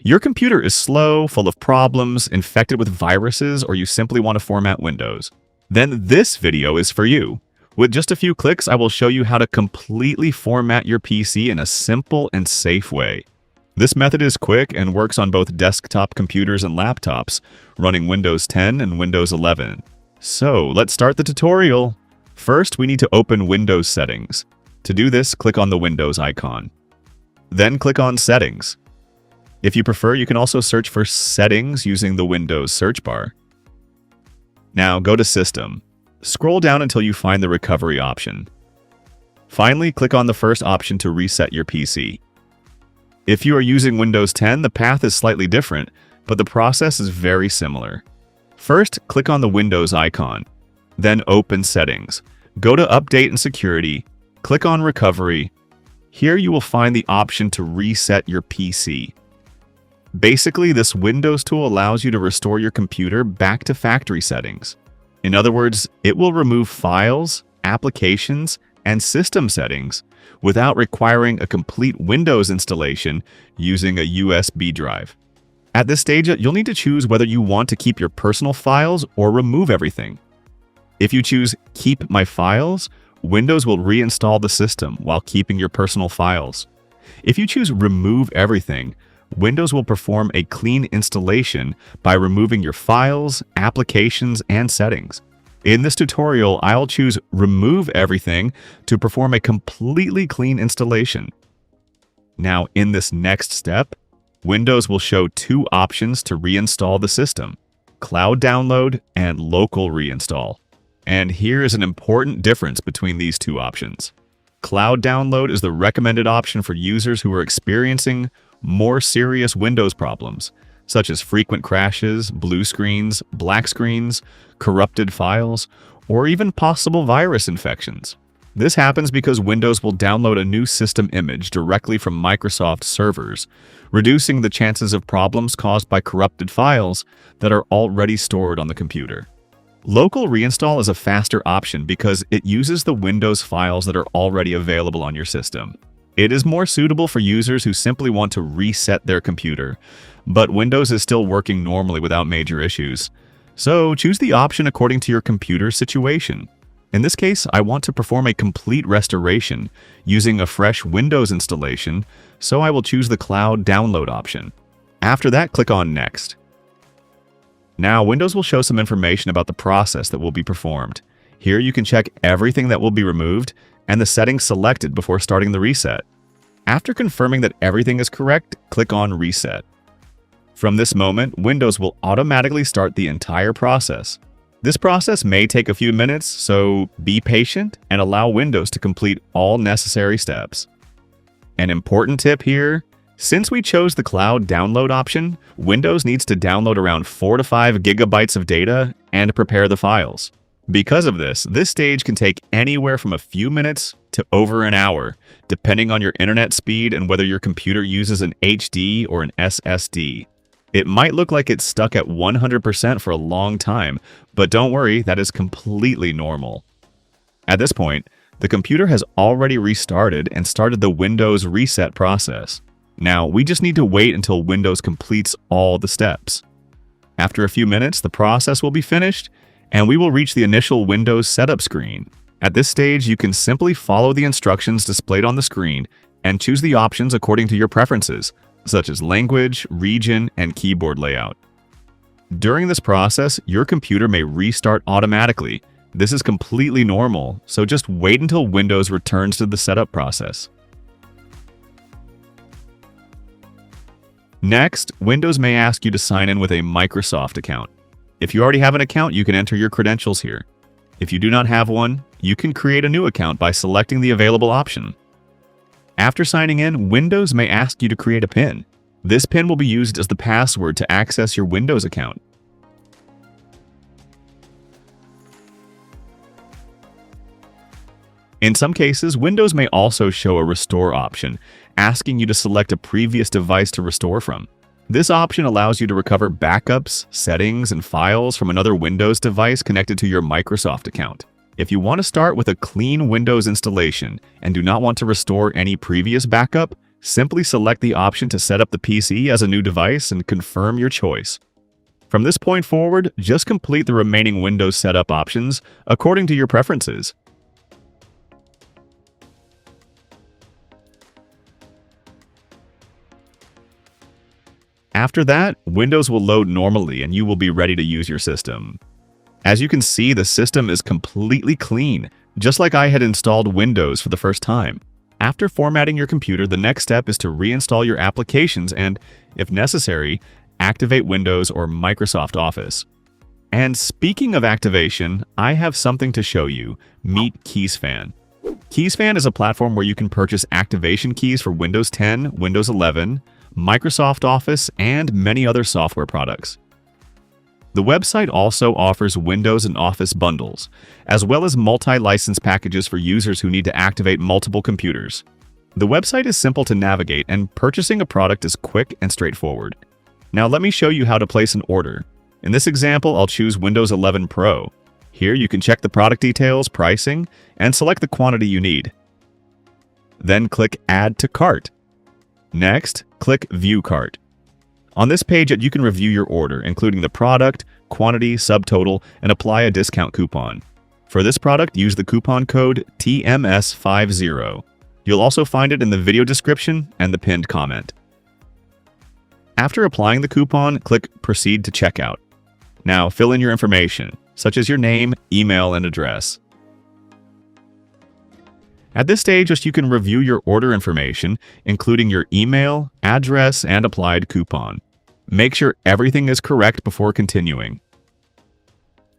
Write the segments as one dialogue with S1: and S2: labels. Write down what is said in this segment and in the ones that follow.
S1: Your computer is slow, full of problems, infected with viruses, or you simply want to format Windows. Then this video is for you. With just a few clicks, I will show you how to completely format your PC in a simple and safe way. This method is quick and works on both desktop computers and laptops, running Windows 10 and Windows 11. So let's start the tutorial. First, we need to open Windows Settings. To do this, click on the Windows icon. Then click on Settings. If you prefer, you can also search for Settings using the Windows search bar. Now go to System. Scroll down until you find the Recovery option. Finally, click on the first option to reset your PC. If you are using Windows 10, the path is slightly different, but the process is very similar. First, click on the Windows icon. Then open Settings. Go to Update and Security. Click on Recovery. Here you will find the option to reset your PC. Basically, this Windows tool allows you to restore your computer back to factory settings. In other words, it will remove files, applications, and system settings without requiring a complete Windows installation using a USB drive. At this stage, you'll need to choose whether you want to keep your personal files or remove everything. If you choose Keep My Files, Windows will reinstall the system while keeping your personal files. If you choose Remove Everything, Windows will perform a clean installation by removing your files, applications, and settings. In this tutorial, I'll choose Remove Everything to perform a completely clean installation. Now, in this next step, Windows will show two options to reinstall the system: Cloud Download and Local Reinstall. And here is an important difference between these two options. Cloud Download is the recommended option for users who are experiencing more serious Windows problems, such as frequent crashes, blue screens, black screens, corrupted files, or even possible virus infections. This happens because Windows will download a new system image directly from Microsoft servers, reducing the chances of problems caused by corrupted files that are already stored on the computer. Local Reinstall is a faster option because it uses the Windows files that are already available on your system. It is more suitable for users who simply want to reset their computer, but Windows is still working normally without major issues. So choose the option according to your computer situation. In this case, I want to perform a complete restoration using a fresh Windows installation, so I will choose the Cloud Download option. After that, click on Next. Now, Windows will show some information about the process that will be performed. Here you can check everything that will be removed and the settings selected before starting the reset. After confirming that everything is correct, click on Reset. From this moment, Windows will automatically start the entire process. This process may take a few minutes, so be patient and allow Windows to complete all necessary steps. An important tip here: since we chose the Cloud Download option, Windows needs to download around 4 to 5 gigabytes of data and prepare the files. Because of this stage can take anywhere from a few minutes to over an hour, depending on your internet speed and whether your computer uses an HD or an SSD. It might look like it's stuck at 100% for a long time, but don't worry, that is completely normal. At this point, the computer has already restarted and started the Windows reset process. Now, we just need to wait until Windows completes all the steps. After a few minutes, the process will be finished, and we will reach the initial Windows setup screen. At this stage, you can simply follow the instructions displayed on the screen and choose the options according to your preferences, such as language, region, and keyboard layout. During this process, your computer may restart automatically. This is completely normal, so just wait until Windows returns to the setup process. Next, Windows may ask you to sign in with a Microsoft account. If you already have an account, you can enter your credentials here. If you do not have one, you can create a new account by selecting the available option. After signing in, Windows may ask you to create a PIN. This PIN will be used as the password to access your Windows account. In some cases, Windows may also show a restore option, asking you to select a previous device to restore from. This option allows you to recover backups, settings, and files from another Windows device connected to your Microsoft account. If you want to start with a clean Windows installation and do not want to restore any previous backup, Simply select the option to set up the PC as a new device and confirm your choice. From this point forward, just complete the remaining Windows setup options according to your preferences. After that, Windows will load normally and you will be ready to use your system. As you can see, the system is completely clean, just like I had installed Windows for the first time. After formatting your computer, the next step is to reinstall your applications and, if necessary, activate Windows or Microsoft Office. And speaking of activation, I have something to show you. Meet KeysFan. KeysFan is a platform where you can purchase activation keys for Windows 10, Windows 11, Microsoft Office, and many other software products. The website also offers Windows and Office bundles, as well as multi-license packages for users who need to activate multiple computers. The website is simple to navigate, and purchasing a product is quick and straightforward. Now let me show you how to place an order. In this example, I'll choose Windows 11 Pro. Here you can check the product details, pricing, and select the quantity you need. Then click Add to Cart. Next, click View Cart. On this page, you can review your order, including the product, quantity, subtotal, and apply a discount coupon. For this product, use the coupon code TMS50. You'll also find it in the video description and the pinned comment. After applying the coupon, click Proceed to Checkout. Now fill in your information, such as your name, email, and address. At this stage, you can review your order information, including your email, address, and applied coupon. Make sure everything is correct before continuing.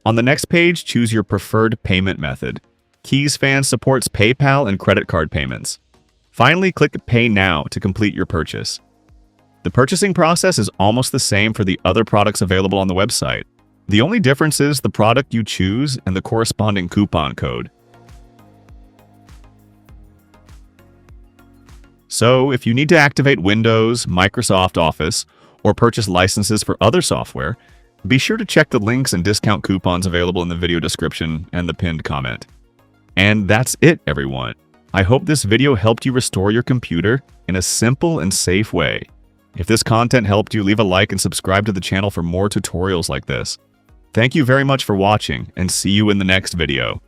S1: On the next page, choose your preferred payment method. KeysFan supports PayPal and credit card payments. Finally, click Pay Now to complete your purchase. The purchasing process is almost the same for the other products available on the website. The only difference is the product you choose and the corresponding coupon code. So, if you need to activate Windows, Microsoft Office, or purchase licenses for other software, be sure to check the links and discount coupons available in the video description and the pinned comment. And that's it, everyone. I hope this video helped you restore your computer in a simple and safe way. If this content helped you, leave a like and subscribe to the channel for more tutorials like this. Thank you very much for watching, and see you in the next video.